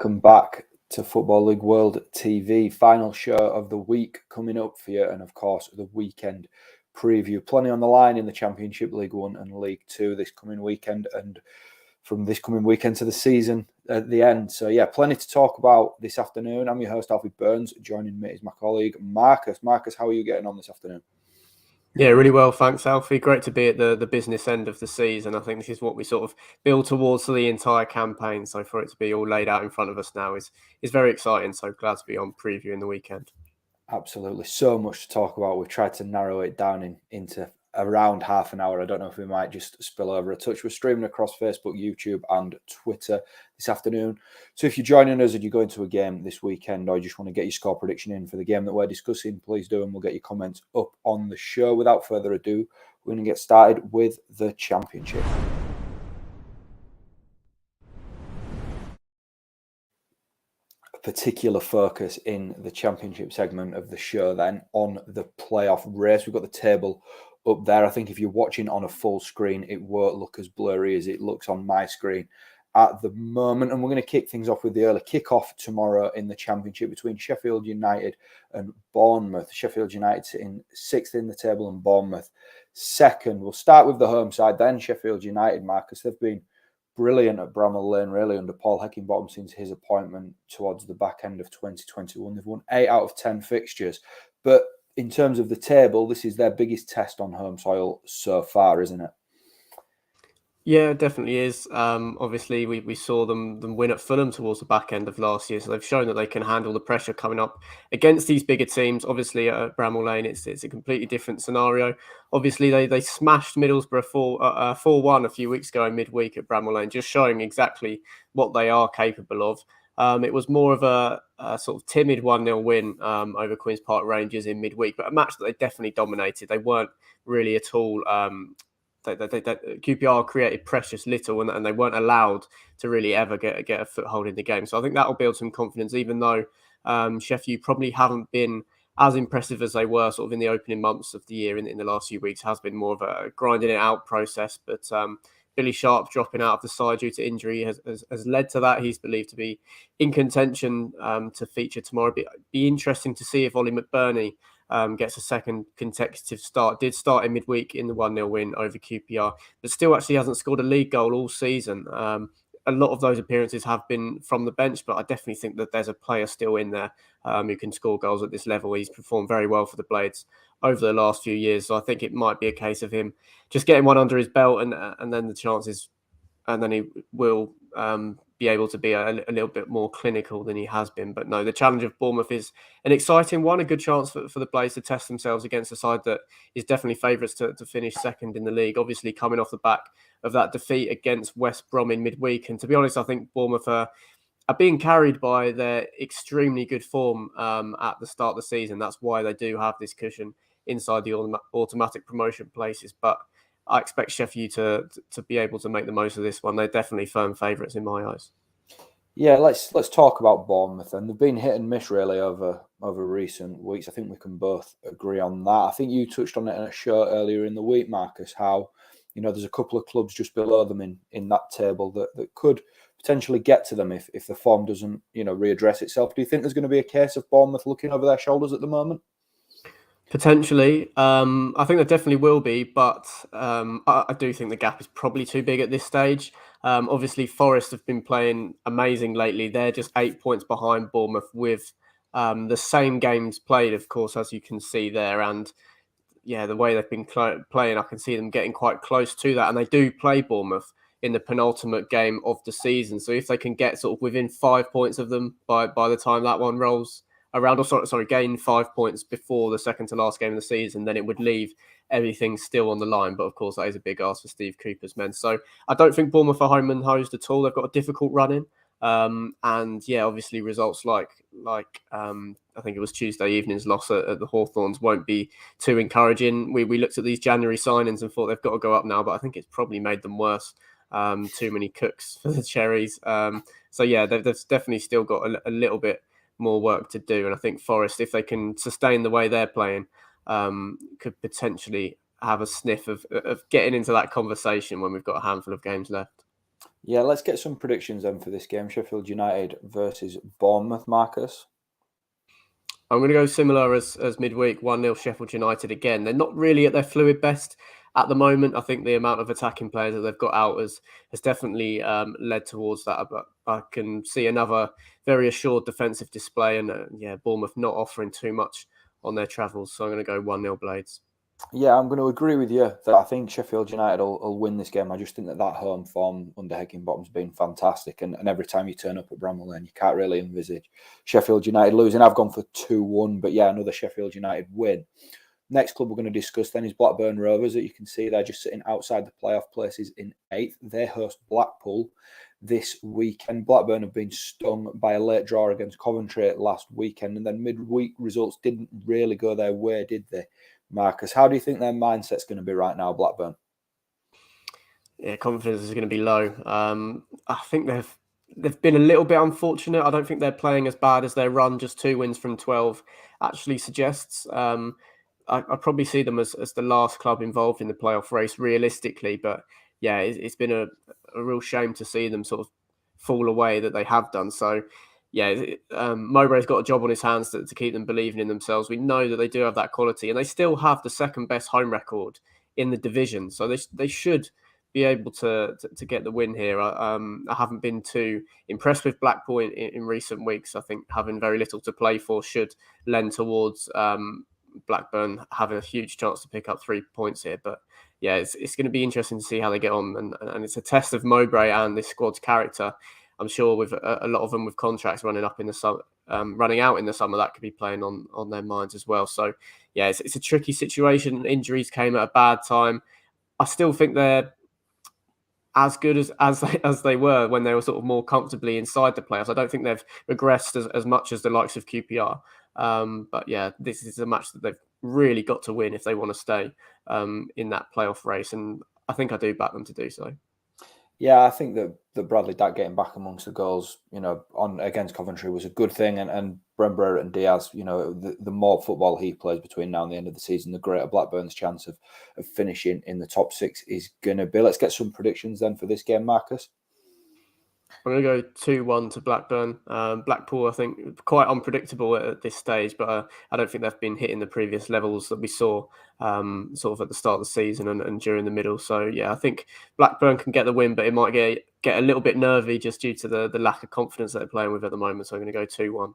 welcome back to Football League World TV. Final show of the week coming up for you, and of course the weekend preview. Plenty on the line in the Championship, League One and League Two this coming weekend, and from this coming weekend to the season at the end. So yeah, plenty to talk about this afternoon. I'm your host, Alfie Burns. Joining me is my colleague, Marcus. Marcus, how are you getting on this afternoon? Yeah, really well, thanks, Alfie. Great to be at the business end of the season. I think this is what we sort of build towards for the entire campaign. So for it to be all laid out in front of us now is very exciting. So glad to be on previewing the weekend. Absolutely. So much to talk about. We've tried to narrow it down into around half an hour. I don't know if we might just spill over a touch. We're streaming across Facebook, YouTube and Twitter this afternoon. So if you're joining us and you're going to a game this weekend, or you just want to get your score prediction in for the game that we're discussing, please do, and we'll get your comments up on the show. Without further ado, we're going to get started with the Championship. Particular focus in the Championship segment of the show then on the playoff race. We've got the table up there. I think if you're watching on a full screen, it won't look as blurry as it looks on my screen at the moment. And we're going to kick things off with the early kickoff tomorrow in the Championship between Sheffield United and Bournemouth. Sheffield United sitting 6th in the table and Bournemouth 2nd. We'll start with the home side then. Sheffield United, Marcus, they've been brilliant at Bramall Lane, really, under Paul Heckingbottom since his appointment towards the back end of 2021. They've won 8 out of 10 fixtures. But in terms of the table, this is their biggest test on home soil so far, isn't it? Yeah, it definitely is. Obviously, we saw them win at Fulham towards the back end of last year, so they've shown that they can handle the pressure coming up against these bigger teams. Obviously, at Bramall Lane, it's a completely different scenario. Obviously, they smashed Middlesbrough 4-1 a few weeks ago in midweek at Bramall Lane, just showing exactly what they are capable of. It was more of a sort of timid 1-0 win over Queen's Park Rangers in midweek, but a match that they definitely dominated. They weren't really at all... QPR created precious little, and they weren't allowed to really ever get a foothold in the game. So I think that will build some confidence, even though Sheffield probably haven't been as impressive as they were sort of in the opening months of the year. In the last few weeks has been more of a grinding it out process. But Billy Sharp dropping out of the side due to injury has led to that. He's believed to be in contention to feature tomorrow. Be interesting to see if Ollie McBurney gets a second consecutive start. Did start in midweek in the 1-0 win over QPR, but still actually hasn't scored a league goal all season. A lot of those appearances have been from the bench, but I definitely think that there's a player still in there who can score goals at this level. He's performed very well for the Blades over the last few years, so I think it might be a case of him just getting one under his belt, and then the chances, and then he will be able to be a little bit more clinical than he has been. But no, the challenge of Bournemouth is an exciting one, a good chance for the Blades to test themselves against a side that is definitely favourites to finish second in the league, obviously coming off the back of that defeat against West Brom in midweek. And to be honest, I think Bournemouth are being carried by their extremely good form at the start of the season. That's why they do have this cushion inside the automatic promotion places. But I expect Sheffield to be able to make the most of this one. They're definitely firm favourites in my eyes. Yeah, let's talk about Bournemouth. And they've been hit and miss really over recent weeks. I think we can both agree on that. I think you touched on it in a show earlier in the week, Marcus, how there's a couple of clubs just below them in that table that could potentially get to them if the form doesn't readdress itself. Do you think there's going to be a case of Bournemouth looking over their shoulders at the moment? Potentially. I think there definitely will be, but I do think the gap is probably too big at this stage. Obviously, Forest have been playing amazing lately. They're just 8 points behind Bournemouth with the same games played, of course, as you can see there. And yeah, the way they've been playing, I can see them getting quite close to that. And they do play Bournemouth in the penultimate game of the season. So if they can get sort of within 5 points of them by the time that one rolls around, or gain 5 points before the second to last game of the season, then it would leave everything still on the line. But of course, that is a big ask for Steve Cooper's men. So I don't think Bournemouth are home and hosed at all. They've got a difficult run in. And yeah, obviously results like I think it was Tuesday evening's loss at the Hawthorns won't be too encouraging. We looked at these January signings and thought they've got to go up now, but I think it's probably made them worse. Too many cooks for the Cherries. So yeah, they've definitely still got a little bit more work to do. And I think Forest, if they can sustain the way they're playing, could potentially have a sniff of getting into that conversation when we've got a handful of games left. Yeah, let's get some predictions then for this game. Sheffield United versus Bournemouth, Marcus. I'm going to go similar as midweek, 1-0 Sheffield United again. They're not really at their fluid best at the moment. I think the amount of attacking players that they've got out has definitely led towards that. But I can see another very assured defensive display, and Bournemouth not offering too much on their travels. So I'm going to go 1-0 Blades. Yeah, I'm going to agree with you that I think Sheffield United will win this game. I just think that home form under Heckingbottom's been fantastic. And every time you turn up at Bramall Lane, you can't really envisage Sheffield United losing. I've gone for 2-1, but yeah, another Sheffield United win. Next club we're going to discuss then is Blackburn Rovers. That you can see they're just sitting outside the playoff places in 8th. They host Blackpool this weekend. Blackburn have been stung by a late draw against Coventry last weekend, and then midweek results didn't really go their way, did they, Marcus? How do you think their mindset's going to be right now, Blackburn? Yeah, confidence is going to be low. I think they've been a little bit unfortunate. I don't think they're playing as bad as their run. Just 2 wins from 12 actually suggests. I probably see them as the last club involved in the playoff race realistically. But yeah, it's been a real shame to see them sort of fall away that they have done. So yeah, Mowbray's got a job on his hands to keep them believing in themselves. We know that they do have that quality, and they still have the second best home record in the division. So they should be able to get the win here. I haven't been too impressed with Blackpool in recent weeks. I think having very little to play for should lend towards Blackburn having a huge chance to pick up 3 points here. But yeah, it's going to be interesting to see how they get on, and it's a test of Mowbray and this squad's character. I'm sure with a lot of them with contracts running out in the summer, that could be playing on their minds as well. So yeah, it's a tricky situation. Injuries came at a bad time. I still think they're as good as they were when they were sort of more comfortably inside the playoffs. I don't think they've regressed as much as the likes of QPR. But yeah, this is a match that they've really got to win if they want to stay in that playoff race. And I think I do back them to do so. Yeah, I think that Bradley Dack getting back amongst the goals, on against Coventry was a good thing. And Brembrer and Diaz, the more football he plays between now and the end of the season, the greater Blackburn's chance of finishing in the top 6 is going to be. Let's get some predictions then for this game, Marcus. I'm going to go 2-1 to Blackburn. Blackpool, I think, quite unpredictable at this stage, but I don't think they've been hitting the previous levels that we saw sort of at the start of the season and during the middle. So, yeah, I think Blackburn can get the win, but it might get a little bit nervy just due to the lack of confidence that they're playing with at the moment. So I'm going to go 2-1.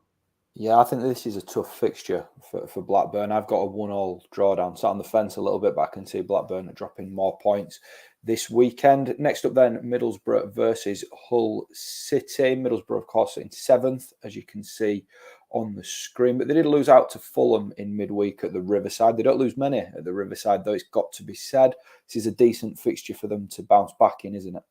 Yeah, I think this is a tough fixture for Blackburn. I've got a 1-1 drawdown. Sat on the fence a little bit, but I can see Blackburn dropping more points this weekend. Next up then, Middlesbrough versus Hull City. Middlesbrough, of course, in 7th, as you can see on the screen. But they did lose out to Fulham in midweek at the Riverside. They don't lose many at the Riverside, though, it's got to be said. This is a decent fixture for them to bounce back in, isn't it?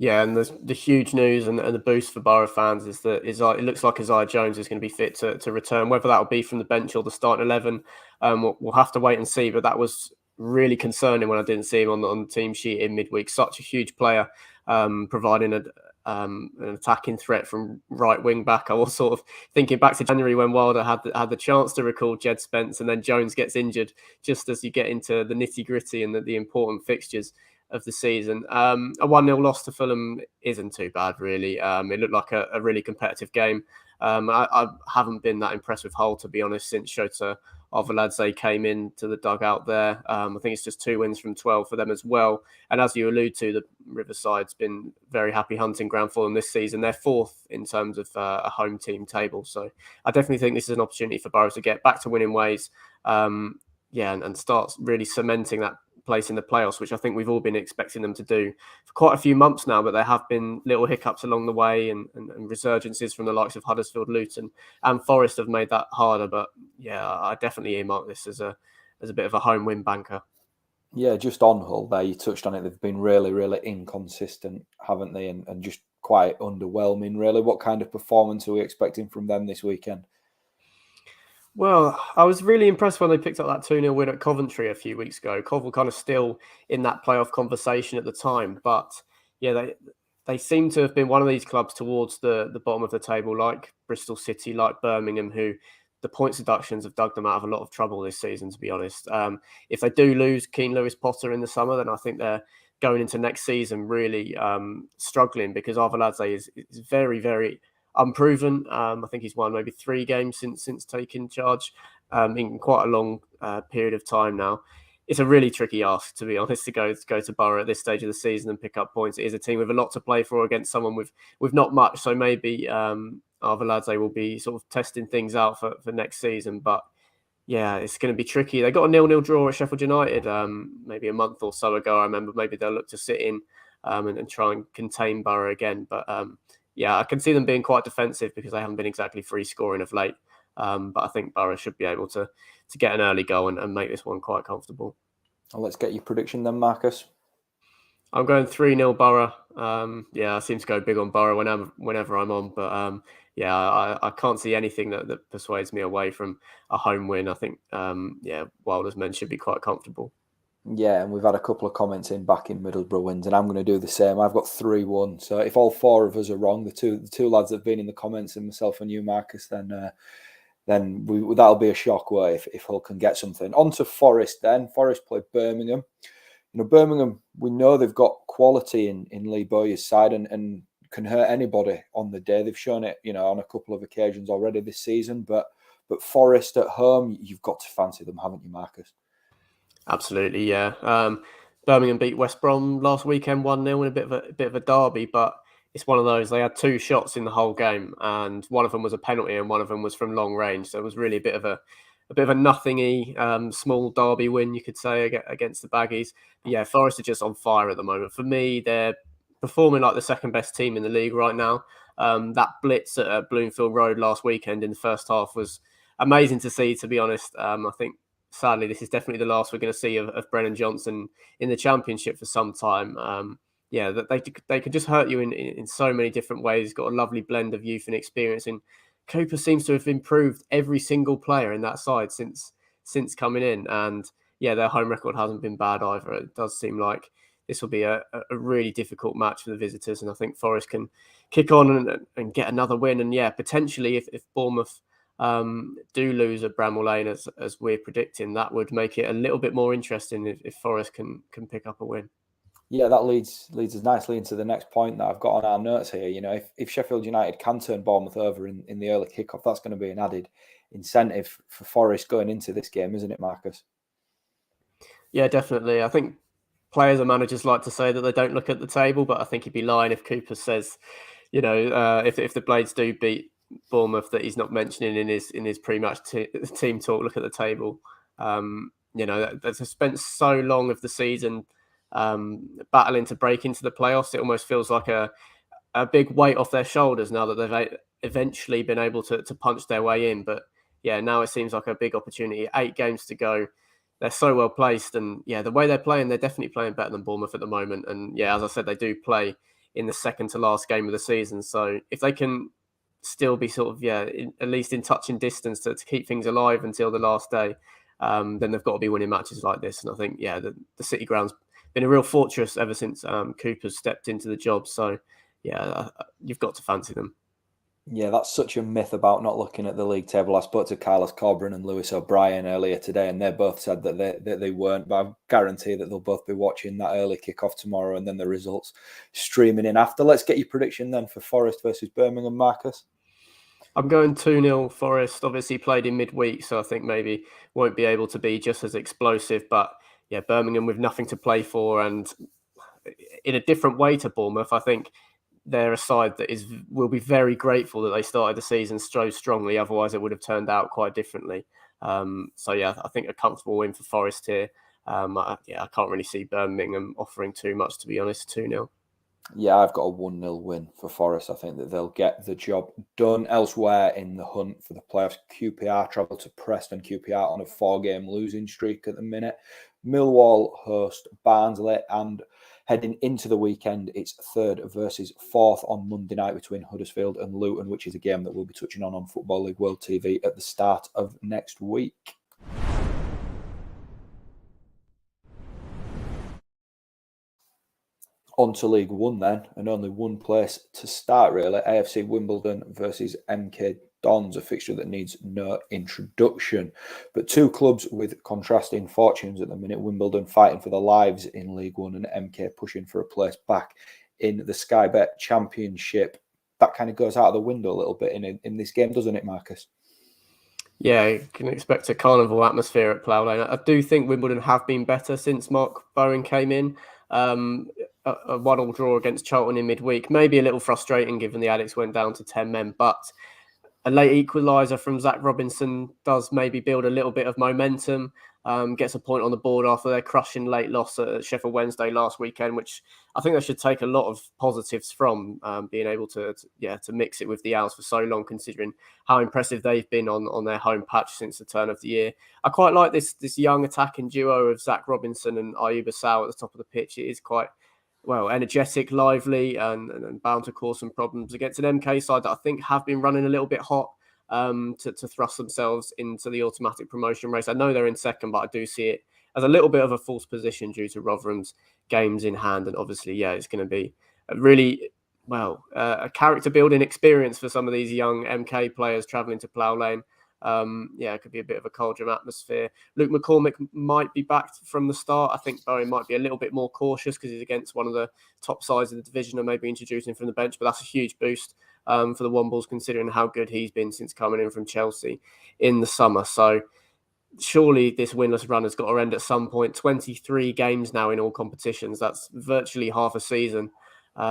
Yeah, and the huge news and the boost for Borough fans is that it looks like Isaiah Jones is going to be fit to return. Whether that will be from the bench or the starting 11, we'll have to wait and see. But that was really concerning when I didn't see him on the team sheet in midweek. Such a huge player, providing an attacking threat from right wing back. I was sort of thinking back to January when Wilder had the chance to recall Jed Spence, and then Jones gets injured just as you get into the nitty gritty and the important fixtures of the season. A 1-0 loss to Fulham isn't too bad, really. It looked like a really competitive game. I haven't been that impressed with Hull, to be honest, since Shota Arveladze came into the dugout there. I think it's just 2 wins from 12 for them as well. And as you allude to, the Riverside's been very happy hunting ground for them this season. They're 4th in terms of a home team table. So I definitely think this is an opportunity for Borough to get back to winning ways. And start really cementing that place in the playoffs, which I think we've all been expecting them to do for quite a few months now, but there have been little hiccups along the way and resurgences from the likes of Huddersfield, Luton and Forest have made that harder. But yeah, I definitely earmark this as a bit of a home win banker. Yeah, just on Hull there, you touched on it. They've been really, really inconsistent, haven't they? And just quite underwhelming, really. What kind of performance are we expecting from them this weekend? Well, I was really impressed when they picked up that 2-0 win at Coventry a few weeks ago. Cov were kind of still in that playoff conversation at the time. But yeah, they seem to have been one of these clubs towards the bottom of the table, like Bristol City, like Birmingham, who the points deductions have dug them out of a lot of trouble this season, to be honest. If they do lose Keane Lewis Potter in the summer, then I think they're going into next season really struggling, because Arveladze is very, very unproven. I think he's won maybe 3 games since taking charge in quite a long period of time now. It's a really tricky ask, to be honest, to go to Borough at this stage of the season and pick up points. It is a team with a lot to play for against someone with not much. So maybe Arveladze will be sort of testing things out for next season. But yeah, it's going to be tricky. They got a 0-0 draw at Sheffield United maybe a month or so ago. I remember maybe they'll look to sit in and try and contain Borough again. But yeah, I can see them being quite defensive because they haven't been exactly free scoring of late. But I think Borough should be able to get an early goal and make this one quite comfortable. Well, let's get your prediction then, Marcus. I'm going 3-0 Borough. Yeah, I seem to go big on Borough whenever I'm on. But yeah, I can't see anything that persuades me away from a home win. I think, yeah, Wilder's men should be quite comfortable. Yeah, and we've had a couple of comments in back in Middlesbrough wins, and I'm going to do the same. I've got 3-1. So if all 4 of us are wrong, the two lads that have been in the comments, and myself and you, Marcus, then that'll be a shock way if Hull can get something. On to Forest then. Forest play Birmingham. You know, Birmingham, we know they've got quality in Lee Bowyer's side and can hurt anybody on the day. They've shown it, you know, on a couple of occasions already this season. But Forest at home, you've got to fancy them, haven't you, Marcus? Absolutely, yeah. Birmingham beat West Brom last weekend 1-0 in a bit of a derby, but it's one of those. They had 2 shots in the whole game, and one of them was a penalty, and one of them was from long range. So it was really a bit of a nothingy small derby win, you could say, against the Baggies. But yeah, Forest are just on fire at the moment. For me, they're performing like the second best team in the league right now. That blitz at Bloomfield Road last weekend in the first half was amazing to see, to be honest. I think sadly this is definitely the last we're going to see of Brennan Johnson in the Championship for some time. Yeah, that they can just hurt you in so many different ways. He's got a lovely blend of youth and experience, and Cooper seems to have improved every single player in that side since coming in. And yeah, their home record hasn't been bad either. It does seem like this will be a really difficult match for the visitors, and I think Forest can kick on and get another win. And yeah, potentially if Bournemouth do lose at Bramall Lane as we're predicting, that would make it a little bit more interesting if Forest can pick up a win. Yeah, that leads us nicely into the next point that I've got on our notes here. You know, if Sheffield United can turn Bournemouth over in the early kickoff, that's going to be an added incentive for Forest going into this game, isn't it, Marcus? Yeah, definitely. I think players and managers like to say that they don't look at the table, but I think he'd be lying if Cooper says, you know, if the Blades do beat Bournemouth, that he's not mentioning in his pre-match team talk, look at the table. You know, they've spent so long of the season battling to break into the playoffs. It almost feels like a big weight off their shoulders now that they've eventually been able to punch their way in. But yeah, now it seems like a big opportunity. 8 games to go. They're so well placed, and yeah, the way they're playing, they're definitely playing better than Bournemouth at the moment. And yeah, as I said, they do play in the second to last game of the season. So if they can still be sort of at least in touching distance to keep things alive until the last day, then they've got to be winning matches like this. And I think the City Ground's been a real fortress ever since Cooper's stepped into the job. So yeah, you've got to fancy them. Yeah, that's such a myth about not looking at the league table. I spoke to Carlos Corberan and Lewis O'Brien earlier today, and they both said that they weren't. But I guarantee that they'll both be watching that early kickoff tomorrow, and then the results streaming in after. Let's get your prediction then for Forest versus Birmingham, Marcus. I'm going 2-0 Forest. Obviously played in midweek, so I think maybe won't be able to be just as explosive. But yeah, Birmingham with nothing to play for, and in a different way to Bournemouth, I think they're a side that will be very grateful that they started the season so strongly. Otherwise, it would have turned out quite differently. So yeah, I think a comfortable win for Forest here. I can't really see Birmingham offering too much, to be honest. 2-0. Yeah, I've got a 1-0 win for Forest. I think that they'll get the job done. Elsewhere in the hunt for the playoffs, QPR travel to Preston. QPR on a 4-game losing streak at the minute. Millwall host Barnsley, and heading into the weekend, it's 3rd versus 4th on Monday night between Huddersfield and Luton, which is a game that we'll be touching on Football League World TV at the start of next week. On to League One then, and only one place to start really. AFC Wimbledon versus MK Dons, a fixture that needs no introduction. But two clubs with contrasting fortunes at the minute. Wimbledon fighting for their lives in League One and MK pushing for a place back in the Sky Bet Championship. That kind of goes out of the window a little bit in this game, doesn't it, Marcus? Yeah, you can expect a carnival atmosphere at Plough Lane. I do think Wimbledon have been better since Mark Bowen came in. A 1-1 draw against Charlton in midweek, maybe a little frustrating given the Addicts went down to 10 men, but a late equaliser from Zach Robinson does maybe build a little bit of momentum, gets a point on the board after their crushing late loss at Sheffield Wednesday last weekend, which I think they should take a lot of positives from, being able to mix it with the Owls for so long, considering how impressive they've been on their home patch since the turn of the year. I quite like this young attacking duo of Zach Robinson and Ayuba Sow at the top of the pitch. It is quite energetic, lively, and bound to cause some problems against an MK side that I think have been running a little bit hot to thrust themselves into the automatic promotion race. I know they're in second, but I do see it as a little bit of a false position due to Rotherham's games in hand. And obviously, it's going to be a character building experience for some of these young MK players travelling to Plough Lane. It could be a bit of a cauldron atmosphere. Luke McCormick might be back from the start. I think Bowen might be a little bit more cautious because he's against one of the top sides of the division and maybe introducing him from the bench, but that's a huge boost for the Wombles considering how good he's been since coming in from Chelsea in the summer. So surely this winless run has got to end at some point. 23 games now in all competitions. That's virtually half a season. There's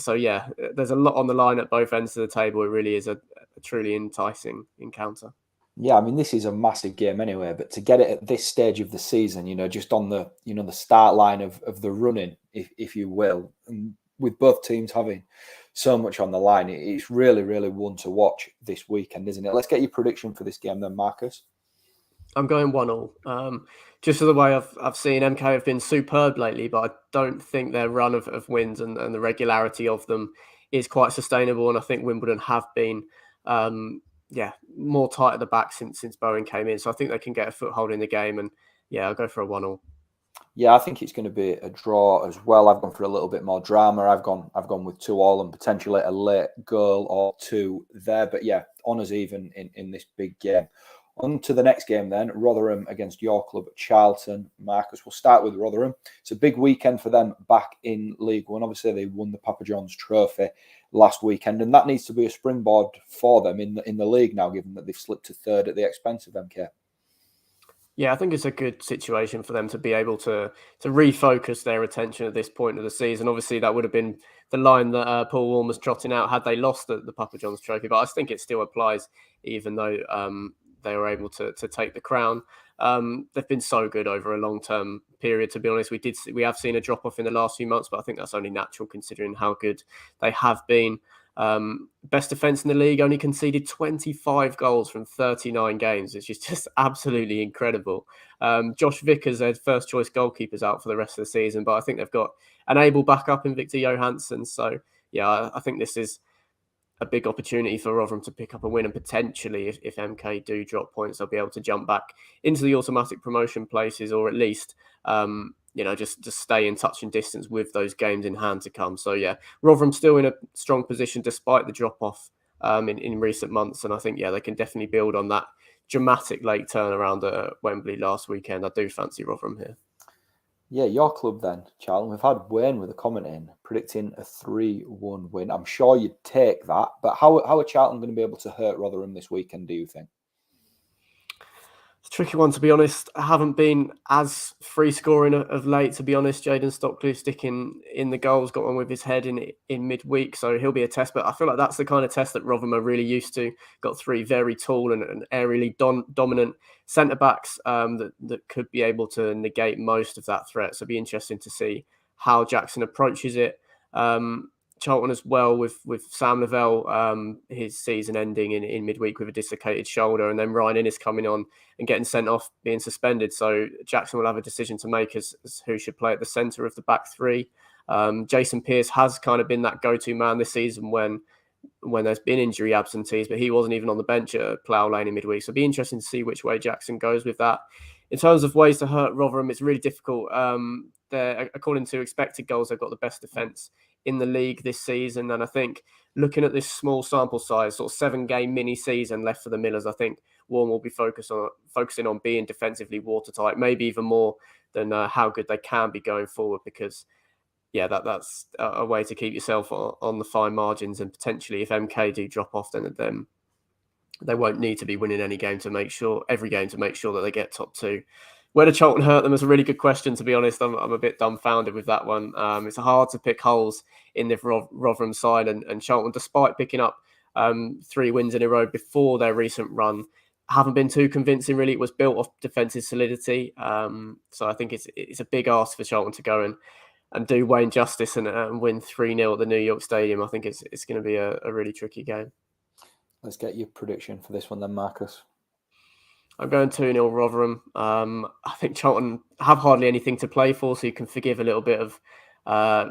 a lot on the line at both ends of the table. It really is a truly enticing encounter. Yeah, I mean, this is a massive game anyway, but to get it at this stage of the season, just on the, the start line of the running, if you will, and with both teams having so much on the line, it's really, really one to watch this weekend, isn't it? Let's get your prediction for this game then, Marcus. I'm going 1-1. Just for the way I've seen MK have been superb lately, but I don't think their run of wins and the regularity of them is quite sustainable. And I think Wimbledon have been more tight at the back since Bowen came in. So I think they can get a foothold in the game. And I'll go for a 1-1. Yeah, I think it's going to be a draw as well. I've gone for a little bit more drama. I've gone with 2-2 and potentially a late goal or two there. But honours even in this big game. On to the next game then, Rotherham against your club, Charlton. Marcus, we'll start with Rotherham. It's a big weekend for them back in League One. Obviously, they won the Papa John's Trophy last weekend, and that needs to be a springboard for them in the league now, given that they've slipped to third at the expense of MK. Yeah, I think it's a good situation for them to be able to refocus their attention at this point of the season. Obviously, that would have been the line that Paul Warne was trotting out had they lost the Papa John's Trophy, but I think it still applies, even though they were able to take the crown. They've been so good over a long-term period, to be honest. We have seen a drop-off in the last few months, but I think that's only natural considering how good they have been. Best defence in the league, only conceded 25 goals from 39 games, which is just absolutely incredible. Josh Vickers, their first choice goalkeeper's out for the rest of the season, but I think they've got an able backup in Victor Johansson. So I think this is a big opportunity for Rotherham to pick up a win, and potentially if MK do drop points, they'll be able to jump back into the automatic promotion places, or at least just stay in touch and distance with those games in hand to come. So Rotherham still in a strong position despite the drop off in recent months, and I think they can definitely build on that dramatic late turnaround at Wembley last weekend. I do fancy Rotherham here. Yeah, your club then, Charlie. We've had Wayne with a comment in, predicting a 3-1 win. I'm sure you'd take that, but how are Charlton going to be able to hurt Rotherham this weekend, do you think? It's a tricky one, to be honest. I haven't been as free scoring of late, to be honest. Jayden Stockley sticking in the goals, got one with his head in midweek, so he'll be a test. But I feel like that's the kind of test that Rotherham are really used to. Got three very tall and aerially dominant centre-backs that could be able to negate most of that threat. So it'll be interesting to see how Jackson approaches it. Charlton as well with Sam Lavelle, his season ending in midweek with a dislocated shoulder, and then Ryan Innes coming on and getting sent off, being suspended. So Jackson will have a decision to make as who should play at the centre of the back three. Jason Pearce has kind of been that go-to man this season when there's been injury absentees, but he wasn't even on the bench at Plough Lane in midweek. So it'll be interesting to see which way Jackson goes with that. In terms of ways to hurt Rotherham, it's really difficult. According to expected goals, they've got the best defence in the league this season. And I think looking at this small sample size, sort of 7-game mini season left for the Millers, I think Warren will be focusing on being defensively watertight, maybe even more than how good they can be going forward, because that's a way to keep yourself on the fine margins, and potentially if MK do drop off, then they won't need to be winning every game to make sure that they get top 2. Where did Charlton hurt them is a really good question, to be honest. I'm a bit dumbfounded with that one. It's hard to pick holes in the Rotherham side, and Charlton, despite picking up 3 wins in a row before their recent run, haven't been too convincing, really. It was built off defensive solidity. So I think it's a big ask for Charlton to go and do Wayne justice and win 3-0 at the New York Stadium. I think it's going to be a really tricky game. Let's get your prediction for this one then, Marcus. I'm going 2-0 Rotherham. I think Charlton have hardly anything to play for, so you can forgive a little bit of a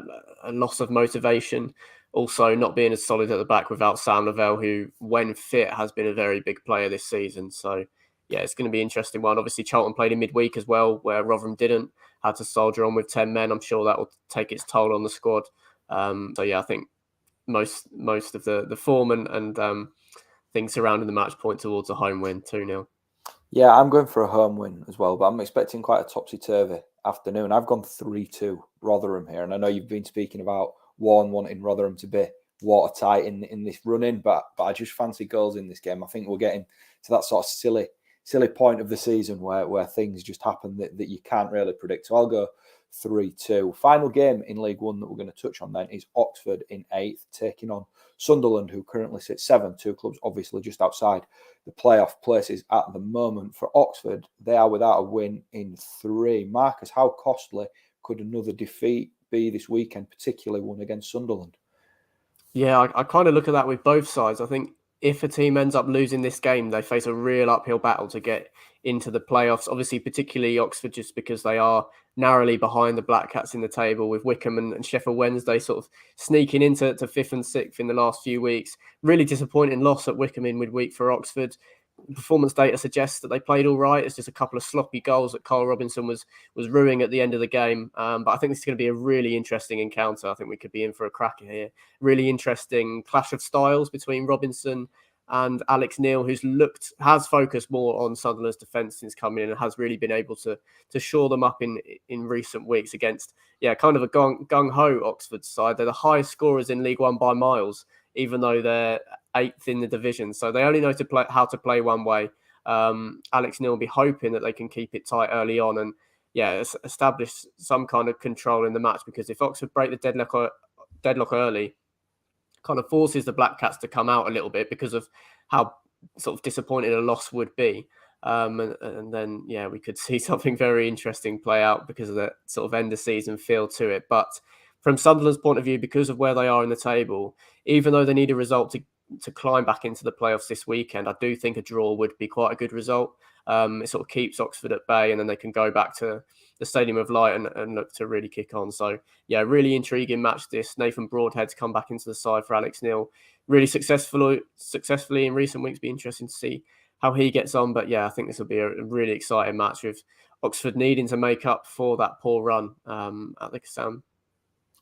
loss of motivation. Also, not being as solid at the back without Sam Lavelle, who, when fit, has been a very big player this season. So, it's going to be an interesting one. Obviously, Charlton played in midweek as well, where Rotherham didn't. Had to soldier on with 10 men. I'm sure that will take its toll on the squad. I think most of the form and things surrounding the match point towards a home win, 2-0. Yeah, I'm going for a home win as well, but I'm expecting quite a topsy-turvy afternoon. I've gone 3-2 Rotherham here, and I know you've been speaking about Warren wanting Rotherham to be watertight in this run-in, but I just fancy goals in this game. I think we're getting to that sort of silly point of the season where things just happen that you can't really predict. So I'll go 3-2. Final game in League One that we're going to touch on then is Oxford in 8th, taking on Sunderland, who currently sit 7th. 2 clubs obviously just outside the playoff places at the moment. For Oxford, they are without a win in 3. Marcus, how costly could another defeat be this weekend, particularly one against Sunderland? Yeah, I kind of look at that with both sides. I think if a team ends up losing this game, they face a real uphill battle to get into the playoffs. Obviously, particularly Oxford, just because they are narrowly behind the Black Cats in the table, with Wickham and Sheffield Wednesday sort of sneaking into 5th and 6th in the last few weeks. Really disappointing loss at Wickham in midweek for Oxford. Performance data suggests that they played all right. It's just a couple of sloppy goals that Carl Robinson was ruining at the end of the game. But I think this is going to be a really interesting encounter. I think we could be in for a cracker here. Really interesting clash of styles between Robinson and Alex Neil, has focused more on Sunderland's defence since coming in, and has really been able to shore them up in recent weeks against kind of a gung-ho Oxford side. They're the highest scorers in League One by miles, even though they're 8th in the division. So they only know how to play one way. Alex Neil will be hoping that they can keep it tight early on and establish some kind of control in the match, because if Oxford break the deadlock early, kind of forces the Black Cats to come out a little bit because of how sort of disappointing a loss would be. And then we could see something very interesting play out because of the sort of end of season feel to it. But from Sunderland's point of view, because of where they are in the table, even though they need a result to climb back into the playoffs this weekend, I do think a draw would be quite a good result. It sort of keeps Oxford at bay, and then they can go back to the Stadium of Light and look to really kick on. So, really intriguing match this. Nathan Broadhead's come back into the side for Alex Neil. Really successfully in recent weeks. Be interesting to see how he gets on. But, I think this will be a really exciting match, with Oxford needing to make up for that poor run at the Stand.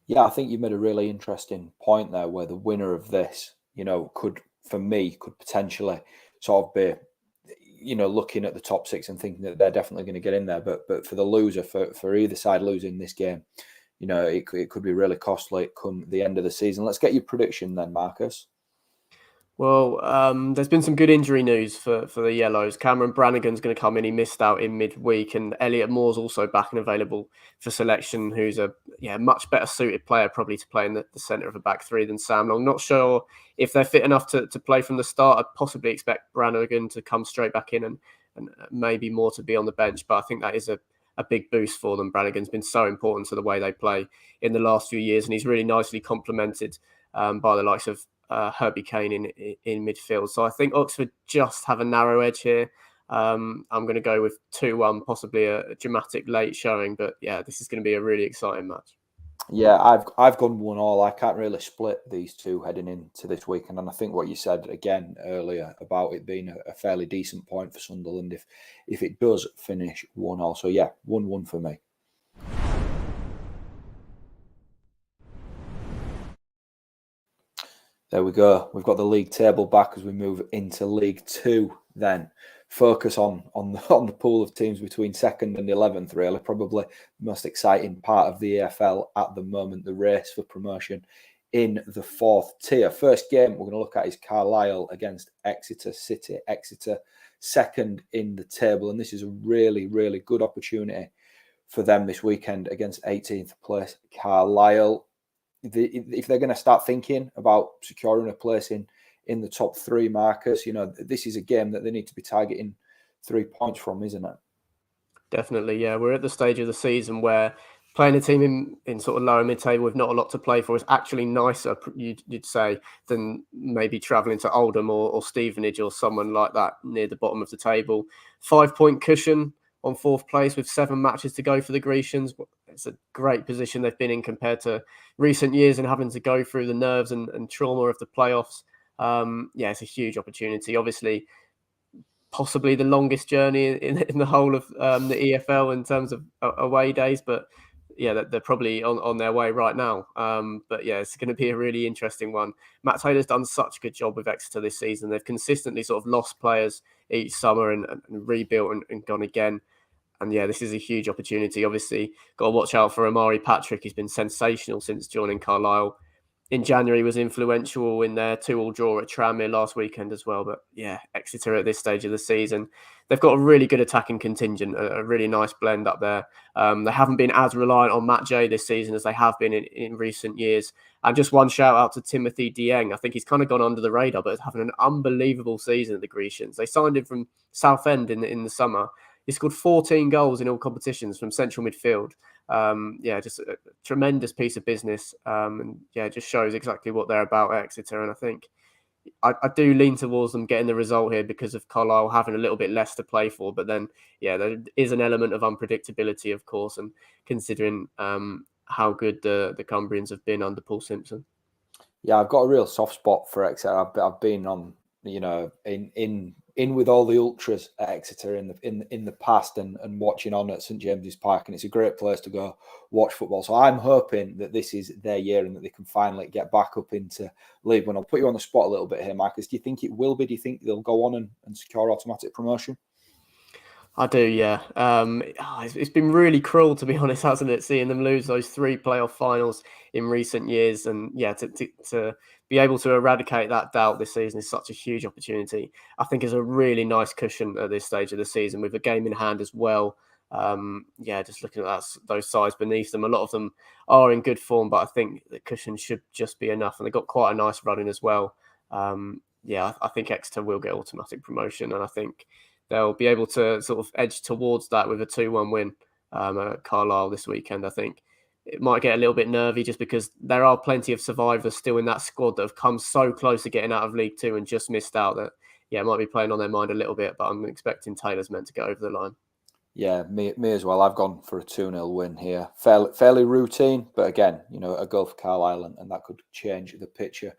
Yeah, I think you made a really interesting point there, where the winner of this, could potentially sort of be, looking at the top 6 and thinking that they're definitely going to get in there. But for the loser, for either side losing this game, it could be really costly come the end of the season. Let's get your prediction then, Marcus. Well, there's been some good injury news for the Yellows. Cameron Brannigan's going to come in. He missed out in midweek, and Elliot Moore's also back and available for selection, who's a much better suited player probably to play in the centre of a back 3 than Sam Long. Not sure if they're fit enough to play from the start. I'd possibly expect Brannigan to come straight back in and maybe Moore to be on the bench, but I think that is a big boost for them. Brannigan's been so important to the way they play in the last few years, and he's really nicely complemented by the likes of Herbie Kane in midfield. So I think Oxford just have a narrow edge here. I'm going to go with 2-1, possibly a dramatic late showing. But this is going to be a really exciting match. Yeah, I've gone 1-1. I can't really split these two heading into this weekend. And I think what you said again earlier about it being a fairly decent point for Sunderland if it does finish 1-1. So 1-1 for me. There we go. We've got the league table back as we move into League Two. Then focus on the pool of teams between 2nd and 11th. Really, probably the most exciting part of the EFL at the moment. The race for promotion in the 4th tier. First game we're going to look at is Carlisle against Exeter City. Exeter 2nd in the table, and this is a really, really good opportunity for them this weekend against 18th place Carlisle. If they're going to start thinking about securing a place in the top 3, Marcus, this is a game that they need to be targeting 3 points from, isn't it? Definitely, yeah. We're at the stage of the season where playing a team in sort of lower mid-table with not a lot to play for is actually nicer, you'd say, than maybe travelling to Oldham or Stevenage or someone like that near the bottom of the table. 5-point cushion on 4th place with 7 matches to go for the Grecians. It's a great position they've been in compared to recent years and having to go through the nerves and trauma of the playoffs. It's a huge opportunity. Obviously, possibly the longest journey in the whole of the EFL in terms of away days, but yeah, they're probably on their way right now. But yeah, it's going to be a really interesting one. Matt Taylor's done such a good job with Exeter this season. They've consistently sort of lost players each summer and rebuilt and gone again. And yeah, this is a huge opportunity. Obviously, got to watch out for Amari Patrick. He's been sensational since joining Carlisle. In January, was influential in their 2-2 draw at Tranmere last weekend as well. But yeah, Exeter at this stage of the season, they've got a really good attacking contingent, a really nice blend up there. They haven't been as reliant on Matt J this season as they have been in recent years. And just one shout out to Timothy Dieng. I think he's kind of gone under the radar, but having an unbelievable season at the Grecians. They signed him from Southend in the summer. He scored 14 goals in all competitions from central midfield. Just a tremendous piece of business. It just shows exactly what they're about at Exeter. And I think I do lean towards them getting the result here because of Carlisle having a little bit less to play for. But then, there is an element of unpredictability, of course, and considering how good the Cumbrians have been under Paul Simpson. Yeah, I've got a real soft spot for Exeter. I've been on, in with all the ultras at Exeter in the past and watching on at St James's Park, and it's a great place to go watch football. So I'm hoping that this is their year and that they can finally get back up into League One. I'll put you on the spot a little bit here, Marcus. Do you think it will be? Do you think they'll go on and secure automatic promotion? I do, yeah. It's been really cruel, to be honest, hasn't it? Seeing them lose those 3 playoff finals in recent years, and to be able to eradicate that doubt this season is such a huge opportunity. I think it's a really nice cushion at this stage of the season with a game in hand as well. Just looking at those sides beneath them, a lot of them are in good form, but I think the cushion should just be enough, and they've got quite a nice run in as well. I think Exeter will get automatic promotion, and I think they'll be able to sort of edge towards that with a 2-1 win at Carlisle this weekend. I think it might get a little bit nervy just because there are plenty of survivors still in that squad that have come so close to getting out of League Two and just missed out that, it might be playing on their mind a little bit, but I'm expecting Taylor's meant to get over the line. Yeah, me as well. I've gone for a 2-0 win here. Fairly routine, but again, a goal for Carlisle and that could change the picture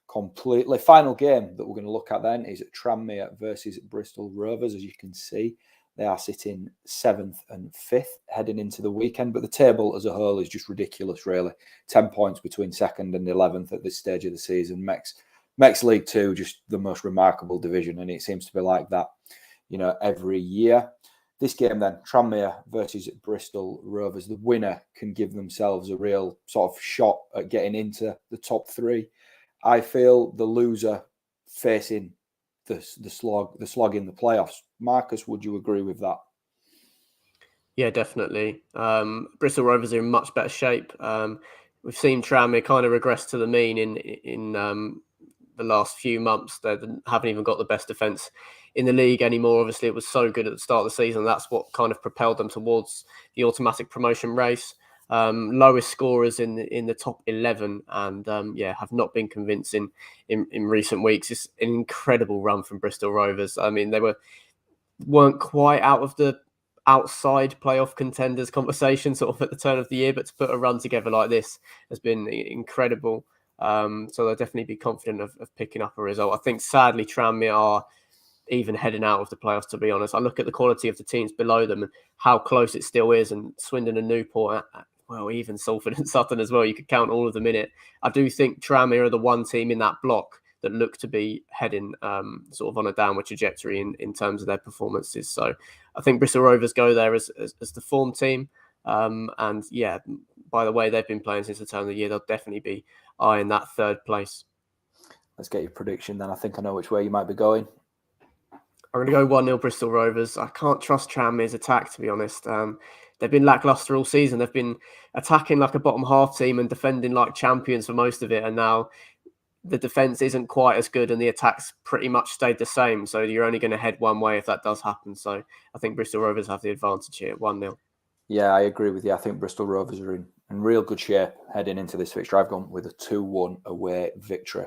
completely. Final game that we're going to look at then is Tranmere versus Bristol Rovers. As you can see, they are sitting 7th and 5th heading into the weekend, but the table as a whole is just ridiculous, really. 10 points between 2nd and 11th at this stage of the season makes League Two just the most remarkable division, and it seems to be like that, every year. This game then, Tranmere versus Bristol Rovers. The winner can give themselves a real sort of shot at getting into the top 3. I feel the loser facing the slog in the playoffs. Marcus, would you agree with that? Yeah, definitely. Bristol Rovers are in much better shape. We've seen Tranmere kind of regress to the mean in the last few months. They haven't even got the best defence in the league anymore. Obviously, it was so good at the start of the season. That's what kind of propelled them towards the automatic promotion race. Lowest scorers in the top 11 and have not been convincing in recent weeks. It's an incredible run from Bristol Rovers. I mean, they weren't quite out of the outside playoff contenders conversation sort of at the turn of the year, but to put a run together like this has been incredible. So they'll definitely be confident of picking up a result. I think sadly Tranmere are even heading out of the playoffs, to be honest. I look at the quality of the teams below them and how close it still is, and Swindon and Newport well, even Salford and Sutton as well. You could count all of them in it. I do think Tranmere are the one team in that block that look to be heading sort of on a downward trajectory in terms of their performances. So I think Bristol Rovers go there as the form team. And yeah, by the way they've been playing since the turn of the year, they'll definitely be eyeing that third place. Let's get your prediction then. I think I know which way you might be going. I'm going to go 1-0 Bristol Rovers. I can't trust Tranmere's attack, to be honest. They've been lacklustre all season. They've been attacking like a bottom half team and defending like champions for most of it. And now the defence isn't quite as good and the attacks pretty much stayed the same. So you're only going to head one way if that does happen. So I think Bristol Rovers have the advantage here, 1-0. Yeah, I agree with you. I think Bristol Rovers are in real good shape heading into this fixture. I've gone with a 2-1 away victory.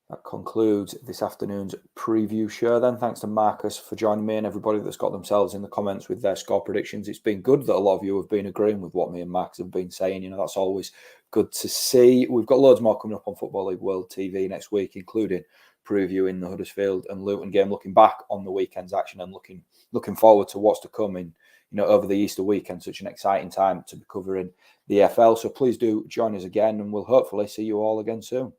That concludes this afternoon's preview show then. Thanks to Marcus for joining me and everybody that's got themselves in the comments with their score predictions. It's been good that a lot of you have been agreeing with what me and Marcus have been saying. You know, that's always good to see. We've got loads more coming up on Football League World TV next week, including previewing the Huddersfield and Luton game, looking back on the weekend's action and looking forward to what's to come in, you know, over the Easter weekend. Such an exciting time to be covering the FL. So please do join us again and we'll hopefully see you all again soon.